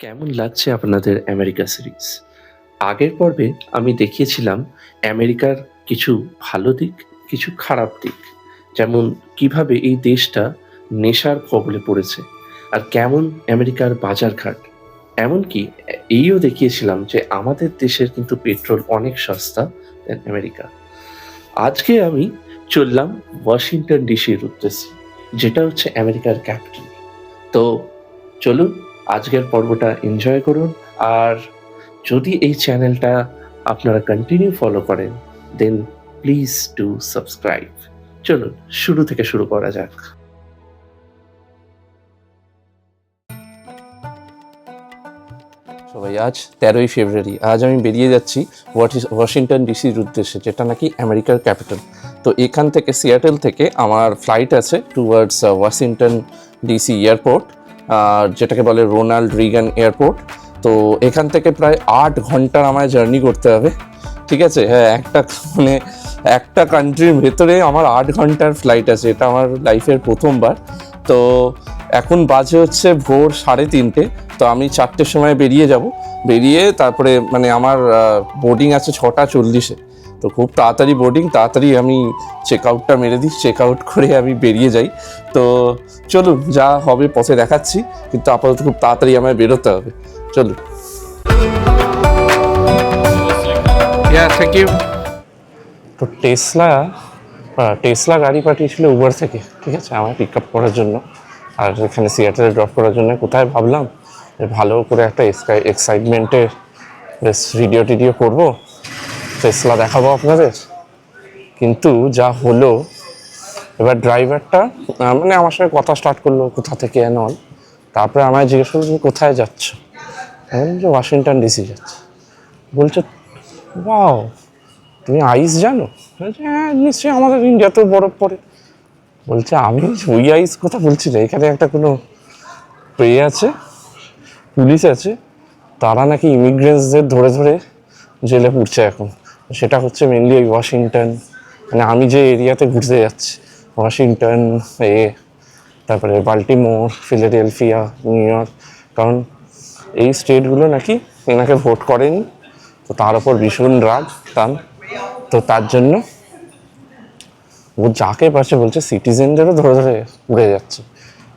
কেমন লাগছে আপনাদের আমেরিকা সিরিজ? আগের পর্বে আমি দেখিয়েছিলাম আমেরিকার কিছু ভালো দিক, কিছু খারাপ দিক। যেমন কিভাবে এই দেশটা নেশার কবলে পড়েছে। আর কেমন আমেরিকার বাজারঘাট। এমনকি এইও দেখিয়েছিলাম যে আমাদের দেশের কিন্তু পেট্রোল অনেক সস্তা দেন আমেরিকা। আজকে আমি চললাম ওয়াশিংটন ডিসির উদ্দেশ্যে, যেটা হচ্ছে আমেরিকার ক্যাপিটাল। তো চলুন আজকের পর্বটা এনজয় করুন। আর যদি এই চ্যানেলটা আপনারা কন্টিনিউ ফলো করেন, দেন প্লিজ ডু সাবস্ক্রাইব। চলুন শুরু থেকে শুরু করা যাক। সবাই, আজ 13ই ফেব্রুয়ারি। আজ আমি বেরিয়ে যাচ্ছি ওয়াশিংটন ডিসির উদ্দেশ্যে, যেটা নাকি আমেরিকার ক্যাপিটাল। তো এখান থেকে সিয়াটেল থেকে আমার ফ্লাইট আছে টুয়ার্ডস ওয়াশিংটন ডিসি এয়ারপোর্ট, যেটাকে বলে রোনাল্ড রিগান এয়ারপোর্ট। তো এখান থেকে প্রায় 8 ঘন্টার আমায় জার্নি করতে হবে। ঠিক আছে, হ্যাঁ, একটা কান্ট্রির ভেতরে আমার 8 ঘন্টার ফ্লাইট আছে। এটা আমার লাইফের প্রথমবার। তো এখন বাজে হচ্ছে ভোর 3:30। তো আমি 4টের সময় বেরিয়ে যাব। বেরিয়ে তারপরে মানে আমার বোর্ডিং আছে 6:40-এ। তো খুব তাড়াতাড়ি বোর্ডিং, তাড়াতাড়ি আমি চেক আউটটা মেরে দিই, চেক আউট করে আমি বেরিয়ে যাই। তো চলুন, যা হবে পথে দেখাচ্ছি, কিন্তু আপাতত খুব তাড়াতাড়ি আমায় বেরোতে হবে। চলুন। Thank you. তো টেসলা গাড়ি পাঠিয়েছিল উবার থেকে, ঠিক আছে, আমায় পিক আপ করার জন্য আর এখানে সিয়াটেলে ড্রপ করার জন্য। কোথায় ভাবলাম ভালো করে একটা এক্সাইটমেন্টে বেশ ভিডিও টিডিও করবো, টেসলা দেখাবো আপনাদের। কিন্তু যা হলো, এবার ড্রাইভারটা মানে আমার সঙ্গে কথা স্টার্ট করলো, কোথা থেকে অল। তারপরে আমায় জিজ্ঞেস করলো তুমি কোথায় যাচ্ছ। আমি বললাম যে ওয়াশিংটন ডিসি যাচ্ছি। বলছে ওয়াও, তুমি আইস জানো? হ্যাঁ নিশ্চয়ই, আমাদের ইন্ডিয়াতেও বরফ পড়ে। বলছে আমি ওই আইস কথা বলছি না, এখানে একটা কোনো আছে, পুলিশ আছে, তারা নাকি ইমিগ্রেন্টসদের ধরে ধরে জেলে পুড়ছে এখন। সেটা হচ্ছে মেনলি ওই ওয়াশিংটন, মানে আমি যে এরিয়াতে ঘুরতে যাচ্ছি, ওয়াশিংটন, তারপরে বাল্টিমোর, ফিলাডেলফিয়া, নিউ ইয়র্ক। কারণ এই স্টেটগুলো নাকি এনাকে ভোট করেনি, তো তার ওপর ভীষণ রাগ টান। তো তার জন্য ও যাকে পারছে বলছে সিটিজেনদেরও ধরে ধরে উড়ে যাচ্ছে।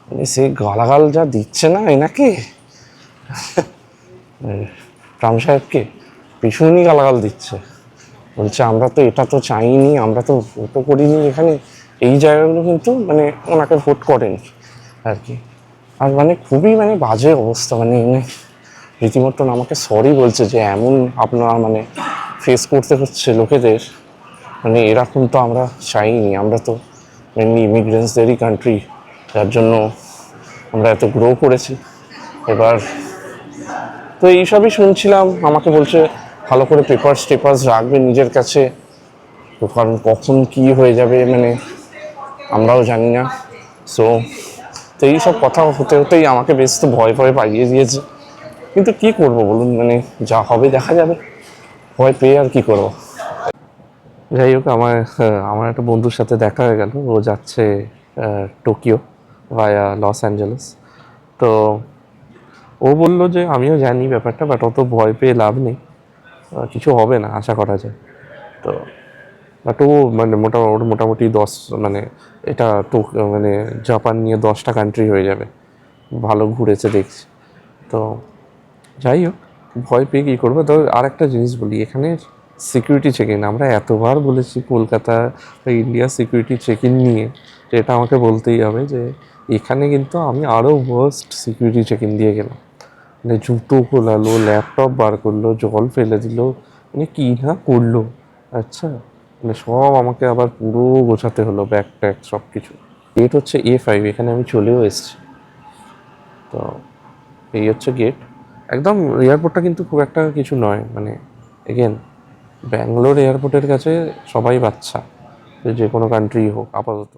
মানে সে গালাগাল যা দিচ্ছে না এনাকে, ট্রাম্প সাহেবকে ভীষণই গালাগাল দিচ্ছে। বলছে আমরা তো এটা তো চাইনি, আমরা তো ভোটও করিনি এখানে। এই জায়গাগুলো কিন্তু মানে ওনাকে ভোট করেনি আর কি। আর মানে খুবই মানে বাজে অবস্থা, মানে রীতিমতন আমাকে সরি বলছে যে এমন আপনার মানে ফেস করতে হচ্ছে লোকেদের, মানে এরকম তো আমরা চাইনি। আমরা তো মেনলি ইমিগ্রেন্টসদেরই কান্ট্রি, যার জন্য আমরা এত গ্রো করেছি। এবার তো এইসবই শুনছিলাম। আমাকে বলছে ভালো করে টেপার্স রাখবে নিজের কাছে, তো কারণ কখন কী হয়ে যাবে মানে আমরাও জানি না। তো এইসব কথা হতে হতেই আমাকে বেশ তো ভয় পাইয়ে দিয়েছে। কিন্তু কি করব বলুন, মানে যা হবে দেখা যাবে, ভয় পেয়ে আর কি করব। যাই হোক, আমার একটা বন্ধুর সাথে দেখা হয়ে গেল। ও যাচ্ছে টোকিও ভায়া লস অ্যাঞ্জেলেস। তো ও বলল যে আমিও জানি ব্যাপারটা, বাট অত ভয় পেয়ে লাভ নেই, কিছু হবে না আশা করা যায়। তো বাট ও মানে মোটামুটি মানে এটা তো মানে জাপান নিয়ে 10টা কান্ট্রি হয়ে যাবে, ভালো ঘুরেছে দেখছি। তো যাই হোক, ভয় পেয়ে কী করবো। তো আর একটা জিনিস বলি, এখানে সিকিউরিটি চেক ইন, আমরা এতবার বলেছি কলকাতা বা ইন্ডিয়া সিকিউরিটি চেক ইন নিয়ে, যে এটা আমাকে বলতেই হবে যে এখানে কিন্তু আমি আরও ওয়ার্স্ট সিকিউরিটি চেক ইন দিয়ে গেলাম। মানে জুতো খোলালো, ল্যাপটপ বার করলো, জল ফেলে দিল, মানে কী না করলো। আচ্ছা, মানে সব আমাকে আবার পুরো গোছাতে হলো, ব্যাগ ট্যাগ সব কিছু। গেট হচ্ছে A5, এখানে আমি চলেও এসেছি। তো এই হচ্ছে গেট। একদম এয়ারপোর্টটা কিন্তু খুব একটা কিছু নয়, মানে এগেন ব্যাঙ্গালোর এয়ারপোর্টের কাছে সবাই বাচ্চা, যে কোনো কান্ট্রি হোক আপাতত।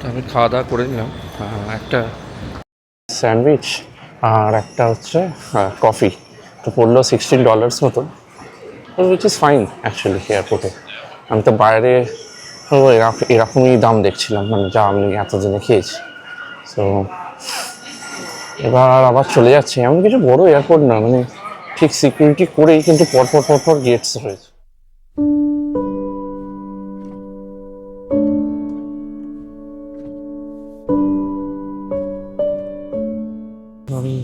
আমি খাওয়া দাওয়া করে নিলাম, একটা স্যান্ডউইচ আর একটা হচ্ছে কফি, তো পড়লো $16 মতো, উইচ ইজ ফাইন অ্যাকচুয়ালি এয়ারপোর্টে। আমি তো বাইরে এরকমই দাম দেখছিলাম, মানে যা আমি এতদিনে খেয়েছি। সো এবার আবার চলে যাচ্ছে, এমন কিছু বড় এয়ারপোর্ট না, মানে ঠিক সিকিউরিটি করেই কিন্তু পরপর পরপর গেটস রয়েছে। আমি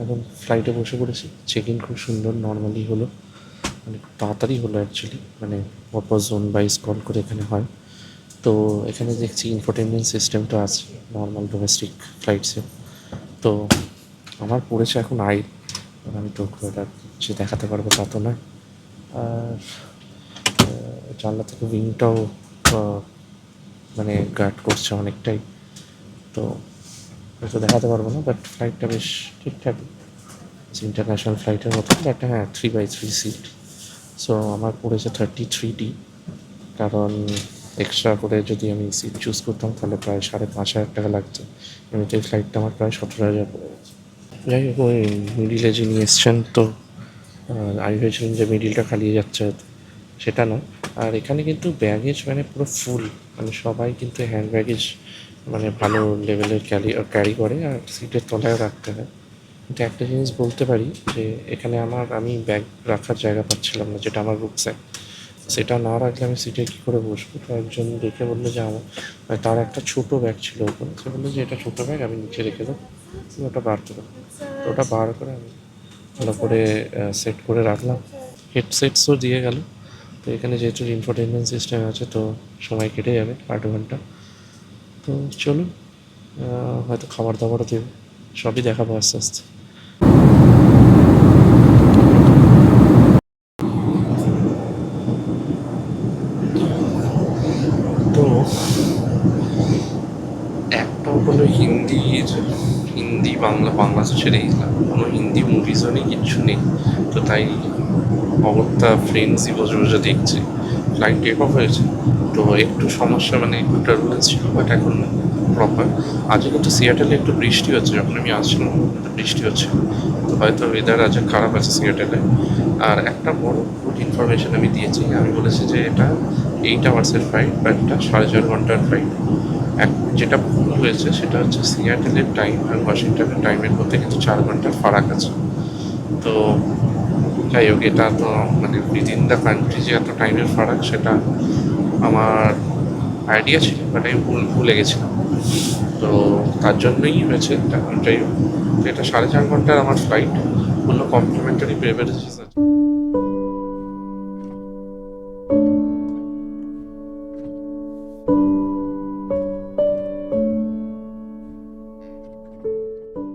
এখন ফ্লাইটে বসে পড়েছি, চেক ইন খুব সুন্দর নর্মালি হলো, মানে খুব তাড়াতাড়ি হলো অ্যাকচুয়ালি, মানে পরপর জোন ওয়াইজ কল করে এখানে হয়। তো এখানে দেখছি ইনফোটেনমেন্ট সিস্টেমটা আছে নর্মাল ডোমেস্টিক ফ্লাইটসে। তো আমার পড়েছে এখন আমি তো খুব একটা যে দেখাতে পারবো তা তো নয়। আর জানলা থেকে উইংটাও মানে গার্ড করছে অনেকটাই, তো হয়তো দেখাতে পারবো না, বাট ফ্লাইটটা বেশ ঠিকঠাক, ইন্টারন্যাশনাল ফ্লাইটের মতো, বাট হ্যাঁ 3x3 সিট। সো আমার পড়েছে 33D, কারণ এক্সট্রা করে যদি আমি সিট চুজ করতাম তাহলে প্রায় 5,500 টাকা লাগতো, এমনিতে ফ্লাইটটা আমার প্রায় 17,000 পড়ে গেছে। যাই হোক, ওই মিডিলে যিনি এসছেন, তো আমি ভেবেছিলাম যে মিডিলটা খালিয়ে যাচ্ছে হয়তো, সেটা নয়। আর এখানে কিন্তু ব্যাগেজ মানে পুরো ফুল, মানে সবাই কিন্তু হ্যান্ড ব্যাগেজ মানে ভালো লেভেলের ক্যারি করে, আর সিটের তলায়ও রাখতে হয়। কিন্তু একটা জিনিস বলতে পারি যে এখানে আমি ব্যাগ রাখার জায়গা পাচ্ছিলাম না, যেটা আমার রুকস্যাক, সেটা না রাখলে আমি সিটে কী করে বসবো। তো একজন দেখে বললো যে মানে তার একটা ছোটো ব্যাগ ছিল ওপরে, সে বললো যে এটা ছোটো ব্যাগ, আমি নিচে রেখে দেবো, তুমি ওটা বার করো। তো ওটা বার করে আমি ভালো করে সেট করে রাখলাম, হেডসেটসও দিয়ে গেল। তো এখানে যেহেতু ইনফোটেনমেন্ট সিস্টেম আছে, তো সময় কেটে যাবে 8 ঘন্টা। তো চলুন, হয়তো খাবার দাবারও দেবে, সবই দেখাবো আস্তে আস্তে। তো একটাও কোনো হিন্দি বাংলা তো ছেড়েই দিলাম, কোনো হিন্দি মুভিজও নেই, কিচ্ছু নেই। তো তাই অগত্যা ফ্রেন্ডসই বসে বসে দেখছি। ফ্লাইট টেক অফ হয়েছে, তো একটু সমস্যা, মানে একটু টার্বুলেন্স ছিল, বাট এখন প্রপার। আজকে কিন্তু সিয়াটেলে একটু বৃষ্টি হচ্ছে, যখন আমি আসছিলাম বৃষ্টি হচ্ছে, তো হয়তো ওয়েদার আজ খারাপ আছে সিয়াটেলে। আর একটা বড় গুড ইনফরমেশন আমি দিয়েছি, আমি বলেছি যে এটা 8 আওয়ার্সের ফ্লাইট বা একটা 4.5 ঘন্টার ফ্লাইট। যেটা ভুল হয়েছে সেটা হচ্ছে সিয়াটেলের টাইম আর ওয়াশিংটনের টাইমের মধ্যে কিন্তু 4 ঘন্টার ফারাক আছে। তো যাই হোক, এটা তো মানে উইদিন দ্য কান্ট্রি যে এত টাইমের ফারাক, সেটা আমার আইডিয়া ছিল, বাট আমি ভুলে গেছিলাম। তো তার জন্যই হয়েছে এটা। যাই হোক, এটা 4.5 ঘন্টার আমার ফ্লাইট, কোনো কমপ্লিমেন্টারি বেভারেজেস আছে।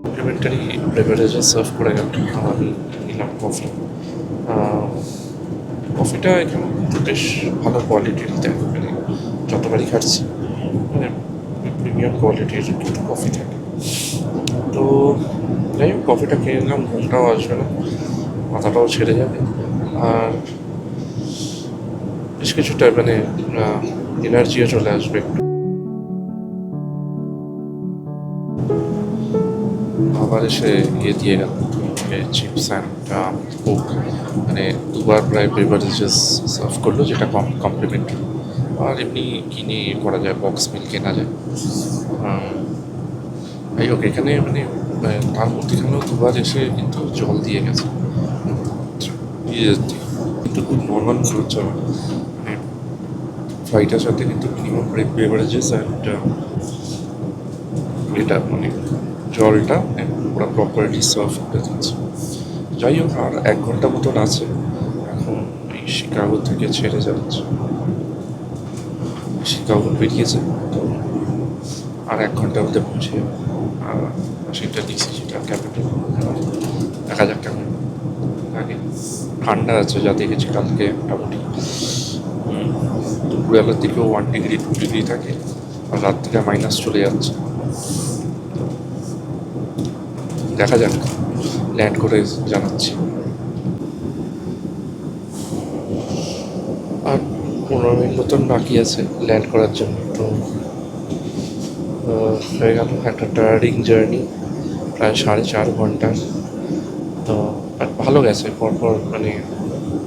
কমপ্লিমেন্টারি বেভারেজেস সার্ভ করে গেল, আমি নিলাম কফি। কফিটা এখানে বেশ ভালো কোয়ালিটির দেয়, মানে যতবারই খাচ্ছি মানে প্রিমিয়াম কোয়ালিটির কিন্তু কফি থাকে। তো যাই হোক, কফিটা খেয়ে নিলাম, ঘুমটাও আসবে না, মাথাটাও ছেড়ে যাবে, আর বেশ কিছুটা মানে এনার্জিও চলে আসবে একটু। আবার এসে দিয়ে গেল চিপস অ্যান্ড কোক, মানে দুবার প্রায় বেভারেজেস সার্ভ করলো, যেটা কমপ্লিমেন্টারি। আর এমনি কিনে করা যায়, বক্স মিল কেনা যায়। যাই হোক, এখানে মানে তার মধ্যেখানেও দুবার এসে কিন্তু জল দিয়ে গেছে, কিন্তু খুব নর্মাল মনে হচ্ছে আমার, মানে ফ্লাইটের সাথে কিন্তু মিনিমাম বেভারেজেস অ্যান্ড এটা মানে জলটা ওরা প্রপারলি সার্ভ করে দিচ্ছে। যাই হোক, আর 1 ঘন্টা মতন আছে, এখন এই শিকাগো থেকে ছেড়ে যাচ্ছে, শিকাগো বেরিয়েছে, তো আর 1 ঘন্টার মধ্যে পৌঁছে যাবে। আর ওয়াশিংটন ডিসি, যেটা ক্যাপিটাল, দেখা যাক কেমন লাগে। ঠান্ডা আছে, যা দেখেছি কালকে মোটামুটি দুপুরবেলার দিকেও 1 ডিগ্রি 2 ডিগ্রি থাকে, আর রাত থেকে মাইনাস চলে যাচ্ছে। দেখা যাক, ল্যান্ড করে জানাচ্ছি। আর 15 মিনিট মতন বাকি আছে ল্যান্ড করার জন্য। তো তো হয়ে গেল একটা টায়ারিং জার্নি, প্রায় 4.5 ঘন্টার। তো বাট ভালো গেছে, পরপর মানে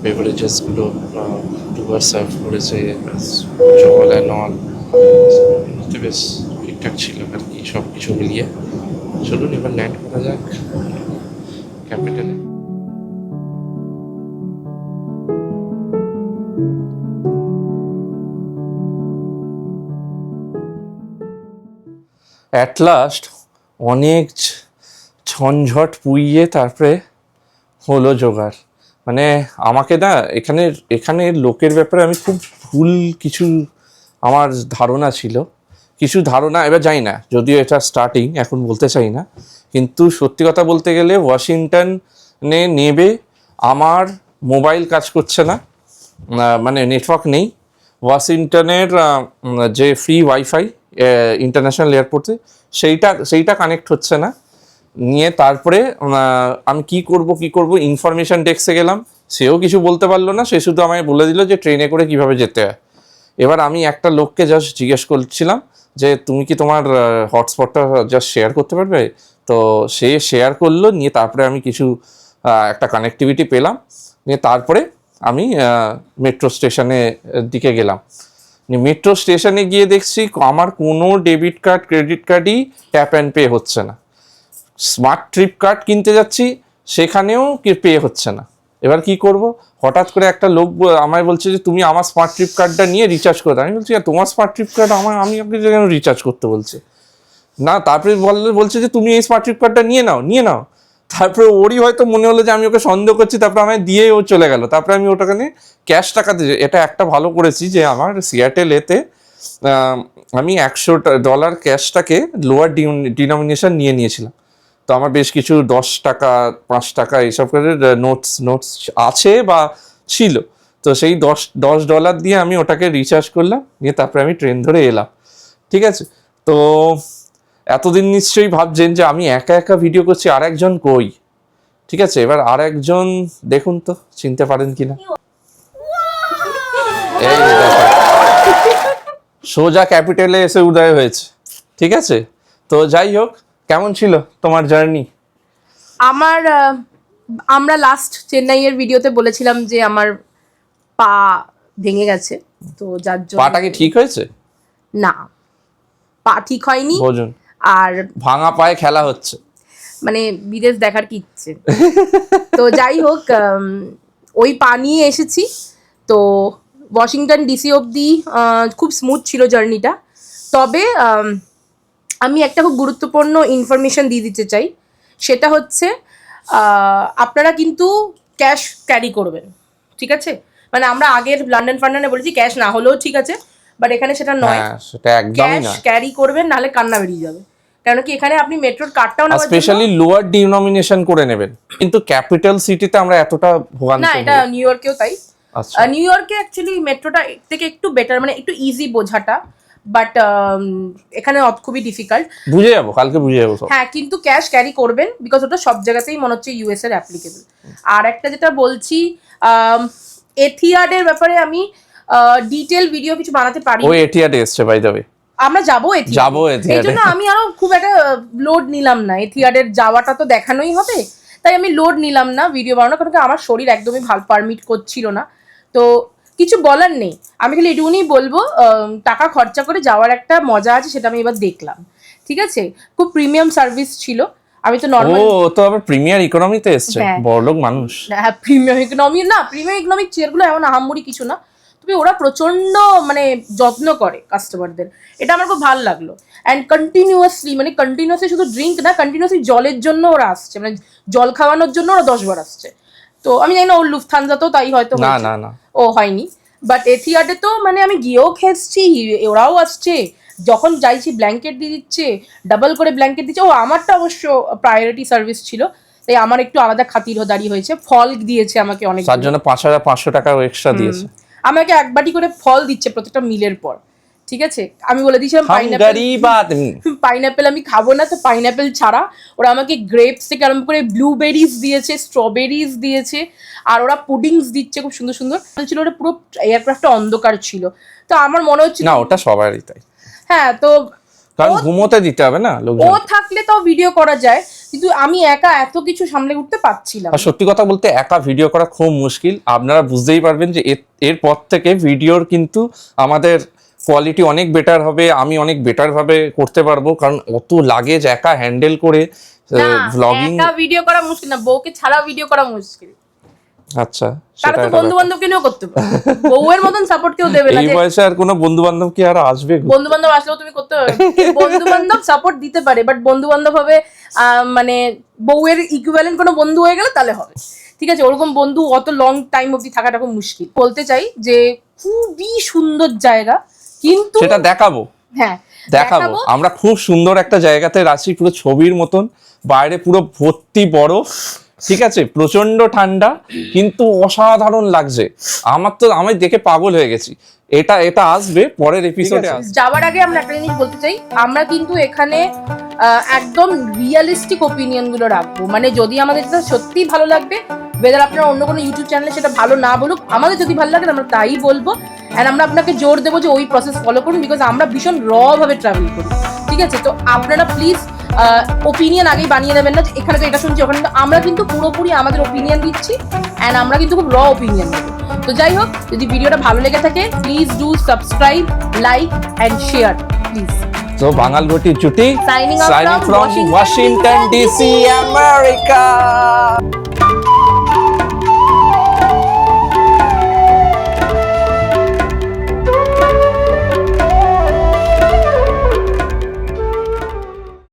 বেভারেজেসগুলো দুবার সার্ভ করেছে, জল অ্যান্ড অল, বেশ ঠিকঠাক ছিল আর কি সব কিছু মিলিয়ে। চলুন এবার ল্যান্ড করা যাক ক্যাপিটালে। অ্যাট লাস্ট অনেক ঝঞ্ঝট পুইয়ে তারপরে হলো জোগাড়। মানে আমাকে না এখানে লোকের ব্যাপারে আমি খুব ভুল কিছু আমার ধারণা ছিল, কিছু ধারণা এবার জানি না, যদিও এটা স্টার্টিং এখন বলতে চাই না, কিন্তু সত্যি কথা বলতে গেলে ওয়াশিংটনে নেবে আমার মোবাইল কাজ করছে না, মানে নেটওয়ার্ক নেই। ওয়াশিংটনের যে ফ্রি ওয়াইফাই ইন্টারন্যাশনাল এয়ারপোর্টে সেইটা কানেক্ট হচ্ছে না। নিয়ে তারপরে আমি কি করব ইনফরমেশন ডেস্কে গেলাম, সেও কিছু বলতে পারলো না, সে শুধু আমায় বলে দিল যে ট্রেনে করে কিভাবে যেতে হয়। এবার আমি একটা লোককে জাস্ট জিজ্ঞেস করছিলাম যে তুমি কি তোমার হটস্পটটা জাস্ট শেয়ার করতে পারবে, তো সে শেয়ার করলো, নিয়ে তারপরে আমি কিছু একটা কানেক্টিভিটি পেলাম, নিয়ে তারপরে আমি মেট্রো স্টেশনে দিকে গেলাম। মেট্রো স্টেশনে গিয়ে দেখছি আমার কোনো ডেবিট কার্ড ক্রেডিট কার্ডই ট্যাপ অ্যান্ড পে হচ্ছে না। স্মার্ট ট্রিপ কার্ড কিনতে যাচ্ছি, সেখানেও পে হচ্ছে না। এবার কি করব, হঠাৎ করে একটা লোক আমায় বলছে যে তুমি আমার স্মার্ট ট্রিপ কার্ডটা নিয়ে রিচার্জ করে দাও। আমি বলছি তোমার স্মার্ট ট্রিপ কার্ড আমি আপনাকে কেন রিচার্জ করতে বলছে না। তারপরে বলছে যে তুমি এই স্মার্ট ট্রিপ কার্ডটা নিয়ে নাও। তারপরে ওরই হয়তো মনে হলো যে আমি ওকে সন্দেহ করছি, তারপরে আমায় দিয়ে ও চলে গেল। তারপরে আমি ওটাখানে ক্যাশ টাকা দিয়ে, এটা একটা ভালো করেছি যে আমার সিয়াটেল এতে আমি $100 ক্যাশটাকে লোয়ার ডিনোমিনেশন নিয়েছিলাম। তো আমার বেশ কিছু 10 টাকা 5 টাকা এইসব করে নোটস আছে বা ছিল, তো সেই $10 দিয়ে আমি ওটাকে রিচার্জ করলাম, নিয়ে তারপরে আমি ট্রেন ধরে এলাম। ঠিক আছে, তো এতদিন নিশ্চয়ই ভাবছেন যে আমি একা একা ভিডিও করছি, আর একজন কই। ঠিক আছে, এবার আর একজন দেখুন তো চিনতে পারেন কিনা। এই দেখো, সোজা ক্যাপিটালে এসে উদয় হয়েছে। ঠিক আছে, তো যাই হোক, কেমন ছিল তোমার জার্নি? আমরা লাস্ট চেন্নাইয়ের ভিডিওতে বলেছিলাম যে আমার পা ভেঙে গেছে, তো যার জন্য। পাটা কি ঠিক হয়েছে? না, পা ঠিক হয়নি। বোঝুন, আর ভাঙা পায়ে খেলা হচ্ছে, মানে বিদেশ দেখার কি ইচ্ছে। তো যাই হোক, ওই পা নিয়ে এসেছি। তো ওয়াশিংটন ডিসি অবধি খুব স্মুথ ছিল জার্নিটা। তবে আমি একটা খুব গুরুত্বপূর্ণ ইনফরমেশন দিয়ে দিতে চাই, সেটা হচ্ছে আপনারা কিন্তু ক্যাশ ক্যারি করবেন। ঠিক আছে, মানে আমরা আগের লন্ডনে বলেছি ক্যাশ না হলেও ঠিক আছে, বাট এখানে সেটা নয়, সেটা একদমই না। ক্যাশ ক্যারি করবেন, নাহলে কান্না বেরিয়ে যাবে। কারণ কি এখানে আপনি মেট্রোর কার্ডটাও নেওয়ার জন্য স্পেশালি লোয়ার ডিনোমিনেশন করে নেবেন, কিন্তু ক্যাপিটাল সিটিতে আমরা এতটা ভোগান্তি না, এটা নিউ ইয়র্কেও তাই। আচ্ছা, নিউ ইয়র্কে অ্যাকচুয়ালি মেট্রোটা থেকে একটু বেটার, মানে একটু ইজি বোঝাটা, বাট এখানে খুবই ডিফিকাল্ট। কালকে বুঝে যাবো সব। হ্যাঁ, কিন্তু ক্যাশ ক্যারি করবেন, বিকজ ওটা সব জায়গাতেই মনে হচ্ছে ইউএস এর অ্যাপ্লিকেবল। আর একটা যেটা বলছি, এথিয়াডের ব্যাপারে আমি ডিটেল ভিডিও কিছু বানাতে পারি। ও এথিয়াড এসছে বাই দ্য ওয়ে, আমরা যাবো এথিয়াড, এই জন্য আমি আরো খুব একটা লোড নিলাম না। এথিয়াডের যাওয়াটা তো দেখানোই হবে, তাই আমি লোড নিলাম না ভিডিও বানানো, কারণ আমার শরীর একদমই ভালো পারমিট করছিল না। তো কিছু বলার নেই, আমি খালি এটুকুনি বলবো, টাকা খরচা করে যাওয়ার একটা মজা আছে, সেটা আমি এবার দেখলাম। ঠিক আছে, খুব প্রিমিয়াম সার্ভিস ছিল। আমি তো নরমাল, ও তো আবার প্রিমিয়ার ইকোনমিতে এসছে, বড়লোক মানুষ। হ্যাঁ, প্রিমিয়াম ইকোনমি না, প্রিমিয়াম ইকোনমিক চেয়ারগুলো এমন আহামরি কিছু না, তবে ওরা প্রচন্ড মানে যত্ন করে কাস্টমারদের, এটা আমার খুব ভালো লাগলো। অ্যান্ড কন্টিনিউয়াসলি শুধু ড্রিঙ্ক না, কন্টিনিউয়াসলি জলের জন্য ওরা আসছে, মানে জল খাওয়ানোর জন্য ওরা 10 বার আসছে। তো আমি জানি না ওর লুফথানজাতেও তাই হয়তো না ও হয়নি, বাট এথিয়াডে তো মানে আমি গিয়েও খেয়েছি, ওরাও আসছে, যখন যাইছি ব্ল্যাঙ্কেট দিয়ে দিচ্ছে, ডাবল করে ব্ল্যাঙ্কেট দিচ্ছে। ও আমারটা অবশ্য প্রায়োরিটি সার্ভিস ছিল, তাই আমার একটু আলাদা খাতিরদারি হয়েছে। ফল দিয়েছে আমাকে অনেক, তার জন্য 5,500 টাকা এক্সট্রা দিয়েছে। আমাকে এক বাটি করে ফল দিচ্ছে প্রত্যেকটা মিলের পর। ঠিক আছে, আমি বলে দিয়েছিলাম পাইনাপেল আমি খাবো না, তো পাইনাপেল ছাড়া ওরা আমাকে গ্রেপস থেকে আরম্ভ করে ব্লুবেরিজ দিয়েছে, স্ট্রবেরিজ দিয়েছে, আর ওরা পুডিংস দিচ্ছে খুব সুন্দর সুন্দর ছিল। ওটা পুরো এয়ারক্রাফটটা অন্ধকার ছিল, তো আমার মনে হচ্ছে না ওটা সবারই তাই। হ্যাঁ, তো কারণ ঘুমোতে দিতে হবে না লোকজন। ও থাকলে তো ভিডিও করা যায়, কিন্তু আমি একা এত কিছু সামলে উঠতে পারছিলাম। আর সত্যি কথা বলতে একা ভিডিও করা খুব মুশকিল। আপনারা বুঝতেই পারবেন যে এরপর থেকে ভিডিওর কিন্তু আমাদের কোয়ালিটি অনেক বেটার হবে, আমি অনেক বেটার ভাবে করতে পারবো, কারণ অত লাগেজ একা হ্যান্ডেল করে ভ্লগিং। একা ভিডিও করা মুশকিল না, বউকে ছাড়া ভিডিও করা মুশকিল। আচ্ছা, তারা তো বন্ধু বান্ধবকে নিয়েও করতে পারে, বউয়ের মতন সাপোর্ট কেউ দেবে না। এই বয়সে আর কোনো বন্ধু বান্ধব কি আর আসবে? বন্ধু বান্ধব আসলেও তুমি করতে পারবে, বন্ধু বান্ধব সাপোর্ট দিতে পারে, বাট বন্ধু বান্ধব হবে মানে বউয়ের ইকুইভ্যালেন্ট কোনো বন্ধু হয়ে গেলে তাহলে হবে, ঠিক আছে? ওরকম বন্ধু অত লং টাইম অবধি থাকাটা খুব মুশকিল। বলতে চাই যে খুবই সুন্দর জায়গা, কিন্তু সেটা দেখাবো, হ্যাঁ দেখাবো। আমরা খুব সুন্দর একটা জায়গাতে আছি, পুরো ছবির মতন, বাইরে পুরো ভর্তি বরফ, ঠিক আছে, প্রচন্ড ঠান্ডা, কিন্তু অসাধারণ লাগছে। আমি দেখে পাগল হয়ে গেছি। এটা আসবে পরের এপিসোডে। যাওয়ার আগে আমরা একটা জিনিস বলতে চাই, আমরা কিন্তু এখানে একদম রিয়েলিস্টিক ওপিনিয়ন গুলো রাখবো। মানে যদি আমাদের যেটা সত্যিই ভালো লাগবে, বেদার আপনারা অন্য কোনো ইউটিউব চ্যানেলে সেটা ভালো না বলুক, আমাদের যদি ভালো লাগে আমরা তাই বলবো। অ্যান্ড আমরা আপনাকে জোর দেবো যে ওই প্রসেস ফলো করুন, বিকজ আমরা ভীষণ র ভাবে ট্রাভেল করি, ঠিক আছে? তো আপনারা প্লিজ ওপিনিয়ন আগেই বানিয়ে নেবেন না যে এখানে তো এটা শুনছি ওখানে, তো আমরা কিন্তু পুরোপুরি আমাদের ওপিনিয়ন দিচ্ছি, অ্যান্ড আমরা কিন্তু খুব র ওপিনিয়ন দেবো। তো যাই হোক, যদি ভিডিওটা ভালো লেগে থাকে please do subscribe, like and share please. তো বাঙাল ঘটি জুটি Signing off signing from from Washington DC, America.